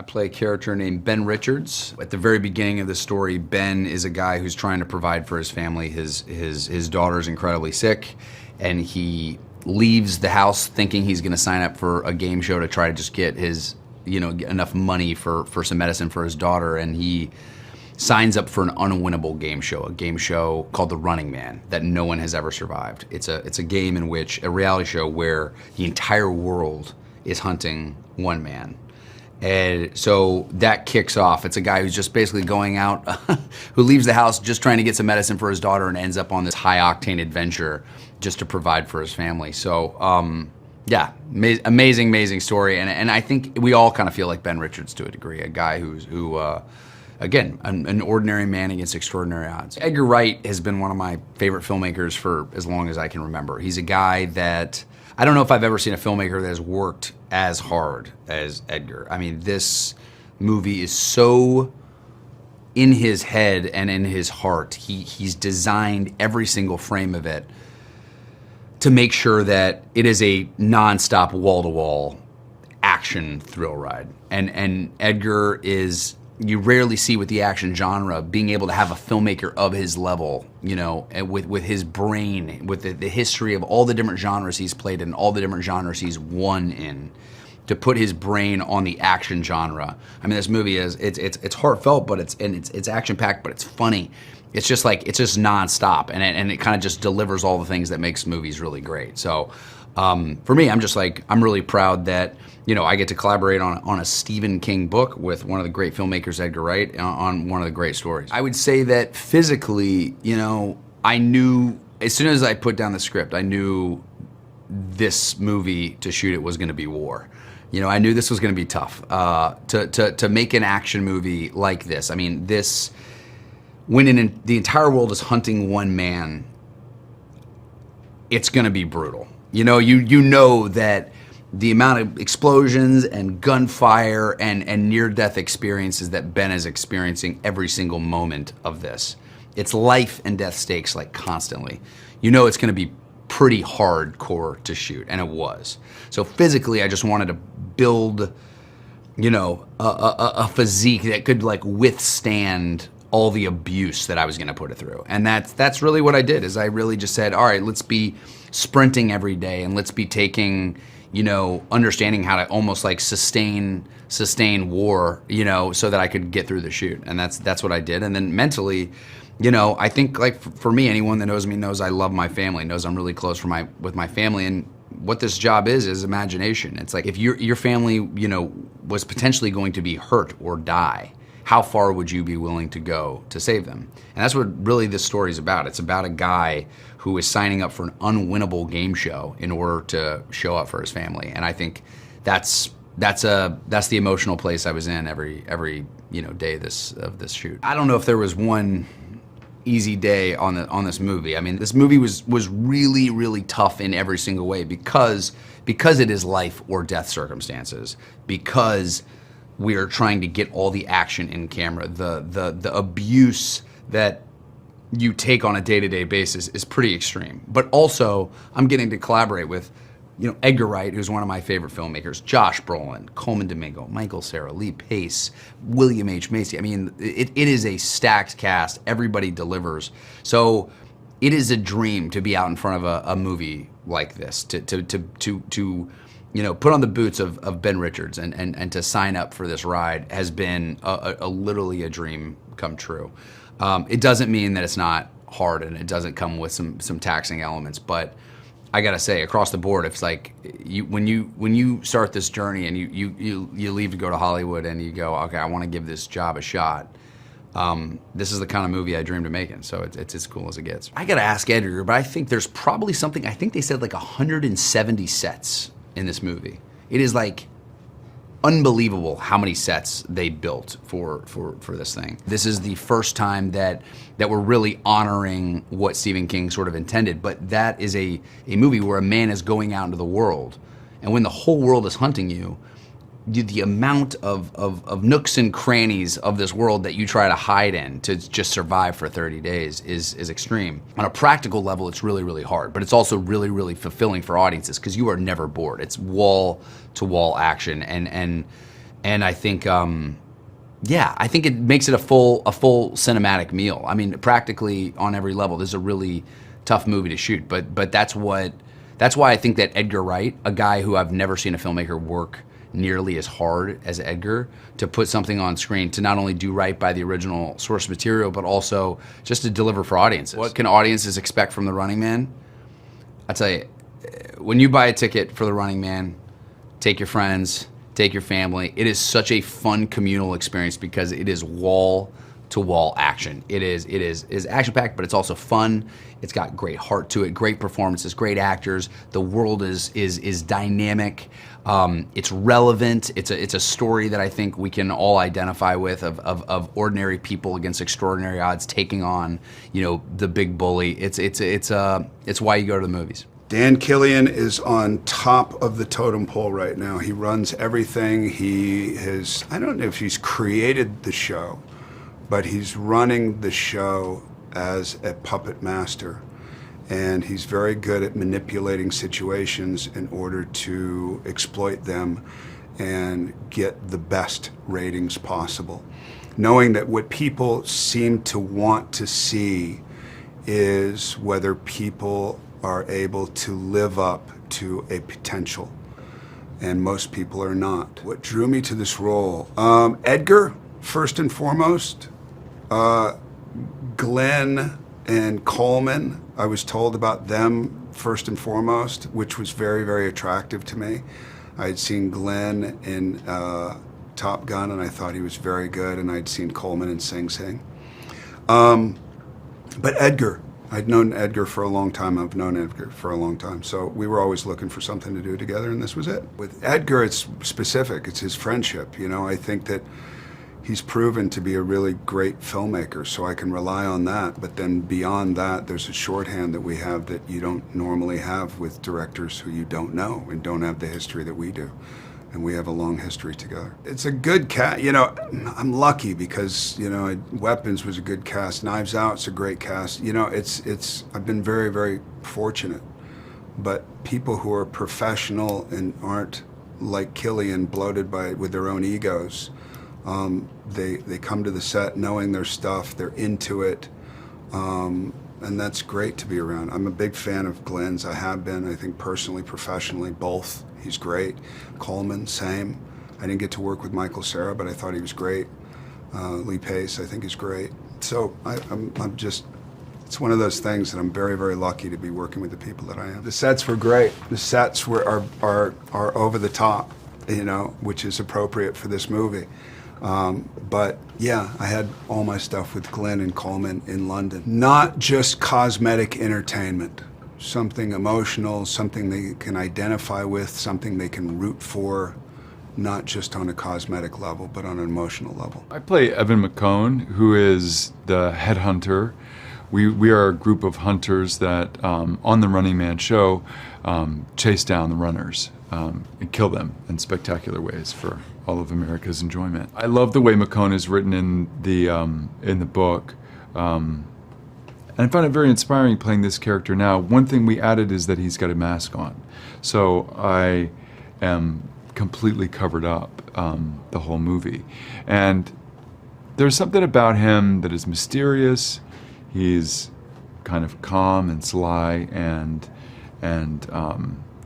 play a character named Ben Richards. At the very beginning of the story, Ben is a guy who's trying to provide for his family. His daughter's incredibly sick, and he leaves the house thinking he's going to sign up for a game show to try to just get his, get enough money for some medicine for his daughter, and he signs up for an unwinnable game show, a game show called The Running Man that no one has ever survived. It's a game in which, a reality show where the entire world is hunting one man. And so that kicks off. It's a guy who's just basically going out, who leaves the house just trying to get some medicine for his daughter and ends up on this high-octane adventure just to provide for his family. So, yeah, amazing story. And I think we all kind of feel like Ben Richards to a degree, a guy who again, an ordinary man against extraordinary odds. Edgar Wright has been one of my favorite filmmakers for as long as I can remember. He's a guy that, I don't know if I've ever seen a filmmaker that has worked as hard as Edgar. I mean, this movie is so in his head and in his heart. He's designed every single frame of it to make sure that it is a nonstop, wall-to-wall action thrill ride. And Edgar is, you rarely see with the action genre, being able to have a filmmaker of his level, and with his brain, with the history of all the different genres he's played in, all the different genres he's won in, to put his brain on the action genre. I mean, this movie it's heartfelt, but it's action packed, but it's funny. It's just nonstop, and it kind of just delivers all the things that makes movies really great. So for me, I'm really proud that I get to collaborate on a Stephen King book with one of the great filmmakers, Edgar Wright, on one of the great stories. I would say that physically, I knew, as soon as I put down the script, I knew this movie, to shoot it, was going to be war. I knew this was going to be tough. To make an action movie like this, I mean, this, when the entire world is hunting one man, it's going to be brutal. You know that the amount of explosions and gunfire and near-death experiences that Ben is experiencing every single moment of this, it's life and death stakes, like, constantly. It's going to be pretty hardcore to shoot, and it was. So physically, I just wanted to build, a physique that could, like, withstand all the abuse that I was going to put it through. And that's really what I did, is I really just said, all right, let's be sprinting every day, and let's be taking, understanding how to almost like sustain war, so that I could get through the shoot. And that's what I did. And then mentally, I think, like, for me, anyone that knows me knows I love my family, knows I'm really close with my family. And what this job is imagination. It's like, if your family, was potentially going to be hurt or die, how far would you be willing to go to save them? And that's what really this story is about. It's about a guy who is signing up for an unwinnable game show in order to show up for his family. And I think that's the emotional place I was in every day of this shoot. I don't know if there was one easy day on this movie. I mean, this movie was really, really tough in every single way because it is life or death circumstances, because we are trying to get all the action in camera. The abuse that you take on a day-to-day basis is pretty extreme. But also, I'm getting to collaborate with, Edgar Wright, who's one of my favorite filmmakers, Josh Brolin, Coleman Domingo, Michael Cera, Lee Pace, William H. Macy. I mean, it is a stacked cast. Everybody delivers. So it is a dream to be out in front of a movie like this, to put on the boots of Ben Richards and to sign up for this ride has been literally a dream come true. It doesn't mean that it's not hard, and it doesn't come with some taxing elements, but I gotta say, across the board, it's like when you start this journey and you leave to go to Hollywood and you go, okay, I want to give this job a shot. This is the kind of movie I dreamed of making, so it's as cool as it gets. I gotta ask Edgar, but I think there's probably something. I think they said like 170 sets in this movie. It is like unbelievable how many sets they built for this thing. This is the first time that we're really honoring what Stephen King sort of intended, but that is a movie where a man is going out into the world, and when the whole world is hunting you, the amount of nooks and crannies of this world that you try to hide in to just survive for 30 days is extreme. On a practical level, it's really, really hard, but it's also really, really fulfilling for audiences because you are never bored. It's wall-to-wall action, and And I think, yeah, I think it makes it a full cinematic meal. I mean, practically on every level. This is a really tough movie to shoot, but that's why I think that Edgar Wright, a guy who I've never seen a filmmaker work nearly as hard as Edgar, to put something on screen, to not only do right by the original source material, but also just to deliver for audiences. What can audiences expect from The Running Man? I tell you, when you buy a ticket for The Running Man, take your friends, take your family. It is such a fun communal experience because it is wall-to-wall action. It is action-packed, but it's also fun. It's got great heart to it, great performances, great actors. The world is dynamic. It's relevant. It's a story that I think we can all identify with, of ordinary people against extraordinary odds taking on, the big bully. It's why you go to the movies. Dan Killian is on top of the totem pole right now. He runs everything. I don't know if he's created the show, but he's running the show as a puppet master. And he's very good at manipulating situations in order to exploit them and get the best ratings possible. Knowing that what people seem to want to see is whether people are able to live up to a potential, and most people are not. What drew me to this role? Edgar, first and foremost. Glen and Coleman, I was told about them first and foremost, which was very, very attractive to me. I had seen Glen in Top Gun, and I thought he was very good, and I'd seen Coleman in Sing Sing. But Edgar, I'd known Edgar for a long time. I've known Edgar for a long time. So we were always looking for something to do together, and this was it. With Edgar, it's specific. It's his friendship. I think that he's proven to be a really great filmmaker, so I can rely on that. But then beyond that, there's a shorthand that we have that you don't normally have with directors who you don't know and don't have the history that we do. And we have a long history together. It's a good cast. I'm lucky because, Weapons was a good cast. Knives Out's a great cast. I've been very, very fortunate. But people who are professional and aren't like Killian, bloated with their own egos, they come to the set knowing their stuff, they're into it, and that's great to be around. I'm a big fan of Glen's. I have been, I think personally, professionally, both. He's great. Coleman, same. I didn't get to work with Michael Cera, but I thought he was great. Lee Pace, I think is great. So I'm just, it's one of those things that I'm very, very lucky to be working with the people that I am. The sets were great. The sets are over the top, which is appropriate for this movie. But yeah, I had all my stuff with Glen and Coleman in London. Not just cosmetic entertainment. Something emotional, something they can identify with, something they can root for, not just on a cosmetic level, but on an emotional level. I play Evan McCone, who is the headhunter. We are a group of hunters that, on the Running Man show, chase down the runners and kill them in spectacular ways for all of America's enjoyment. I love the way McCone is written in the book. And I found it very inspiring playing this character now. One thing we added is that he's got a mask on. So I am completely covered up the whole movie. And there's something about him that is mysterious. He's kind of calm and sly and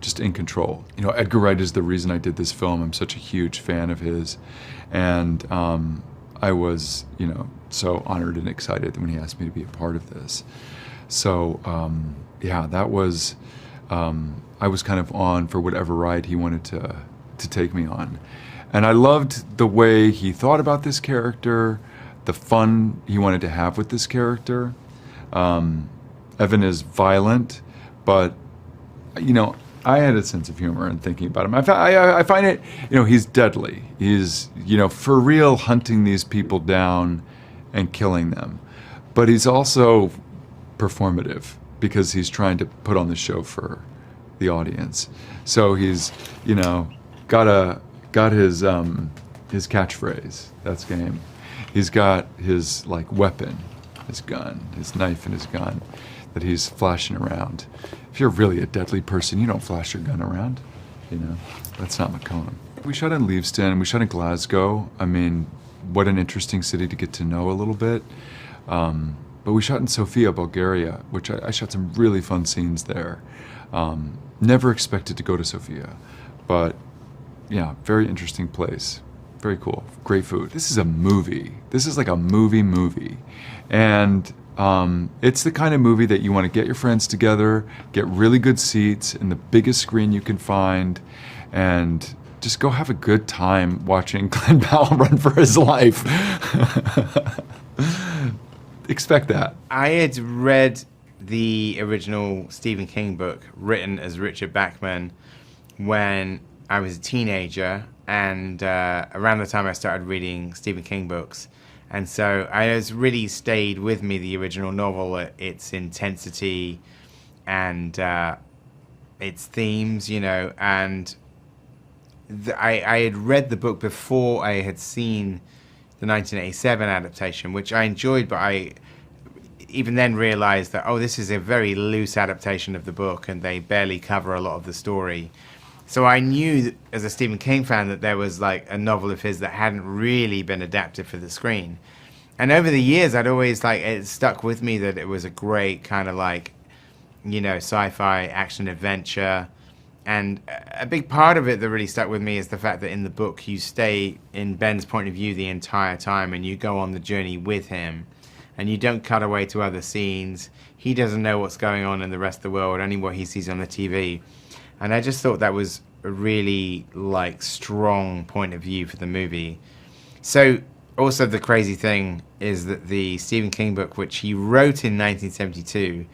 just in control. Edgar Wright is the reason I did this film. I'm such a huge fan of his. And I was, so honored and excited when he asked me to be a part of this. So, yeah, that was, I was kind of on for whatever ride he wanted to take me on. And I loved the way he thought about this character, the fun he wanted to have with this character. Evan is violent, but, I had a sense of humor in thinking about him. I find it, he's deadly. He's, for real hunting these people down and killing them. But he's also performative because he's trying to put on the show for the audience. So he's, got his catchphrase. That's game. He's got his weapon, his gun, his knife and his gun that he's flashing around. If you're really a deadly person, you don't flash your gun around. That's not McCone. We shot in Leavesden, we shot in Glasgow. I mean, what an interesting city to get to know a little bit. But we shot in Sofia, Bulgaria, which I shot some really fun scenes there. Never expected to go to Sofia, but yeah, very interesting place. Very cool. Great food. This is a movie. This is like a movie. And it's the kind of movie that you want to get your friends together, get really good seats in the biggest screen you can find, and just go have a good time watching Glen Powell run for his life. Expect that. I had read the original Stephen King book written as Richard Bachman when I was a teenager, and around the time I started reading Stephen King books. And so I has really stayed with me, the original novel, its intensity and its themes, you know. And I had read the book before I had seen the 1987 adaptation, which I enjoyed, but I even then realized that, oh, this is a very loose adaptation of the book and they barely cover a lot of the story. So I knew as a Stephen King fan that there was like a novel of his that hadn't really been adapted for the screen. And over the years, I'd always like, it stuck with me that it was a great kind of like, you know, sci-fi action adventure. And a big part of it that really stuck with me is the fact that in the book you stay in Ben's point of view the entire time and you go on the journey with him and you don't cut away to other scenes. He doesn't know what's going on in the rest of the world, only what he sees on the TV. And I just thought that was a really like strong point of view for the movie. So also the crazy thing is that the Stephen King book, which he wrote in 1972,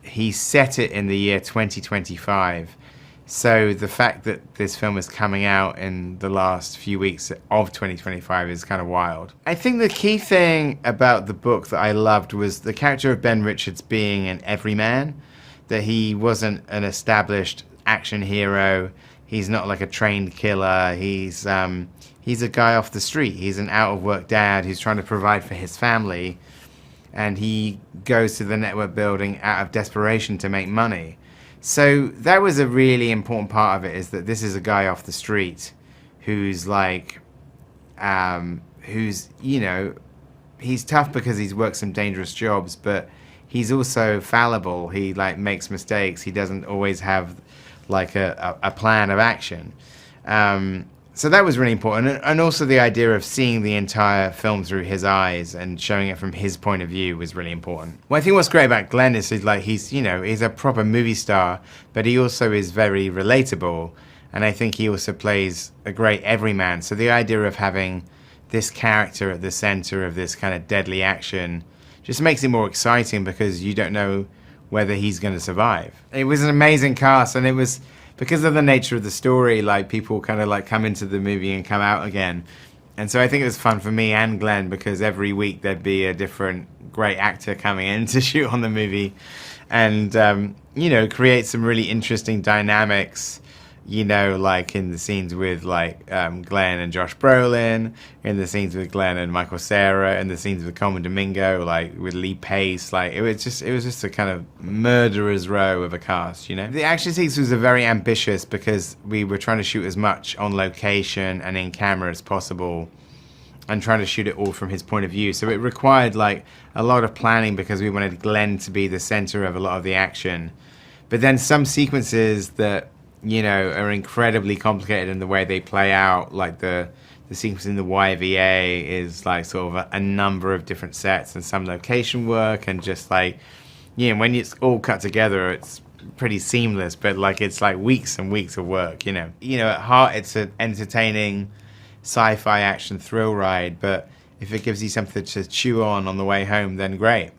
he set it in the year 2025. So the fact that this film is coming out in the last few weeks of 2025 is kind of wild. I think the key thing about the book that I loved was the character of Ben Richards being an everyman, that he wasn't an established action hero. He's not like a trained killer. He's a guy off the street. He's an out-of-work dad who's trying to provide for his family, and he goes to the network building out of desperation to make money. So that was a really important part of it, is that this is a guy off the street who's like, who's, you know, he's tough because he's worked some dangerous jobs, but he's also fallible. He like makes mistakes. He doesn't always have like a plan of action. So that was really important. And also the idea of seeing the entire film through his eyes and showing it from his point of view was really important. Well, I think what's great about Glen is like he's, you know, he's a proper movie star, but he also is very relatable. And I think he also plays a great everyman. So the idea of having this character at the center of this kind of deadly action just makes it more exciting because you don't know whether he's going to survive. It was an amazing cast, and it was because of the nature of the story, like people kind of like come into the movie and come out again. And so I think it was fun for me and Glen because every week there'd be a different great actor coming in to shoot on the movie and, you know, create some really interesting dynamics, you know, like in the scenes with like Glen and Josh Brolin, in the scenes with Glen and Michael Cera, in the scenes with Coleman Domingo, like with Lee Pace. Like it was just a kind of murderer's row of a cast, you know. The action sequences was very ambitious because we were trying to shoot as much on location and in camera as possible, and trying to shoot it all from his point of view. So it required like a lot of planning because we wanted Glen to be the center of a lot of the action. But then some sequences that, you know, are incredibly complicated in the way they play out, like the sequence in the YVA is like sort of a number of different sets and some location work, and just like, you know, when it's all cut together it's pretty seamless, but like it's like weeks and weeks of work, you know. At heart it's an entertaining sci-fi action thrill ride, but if it gives you something to chew on the way home, then great.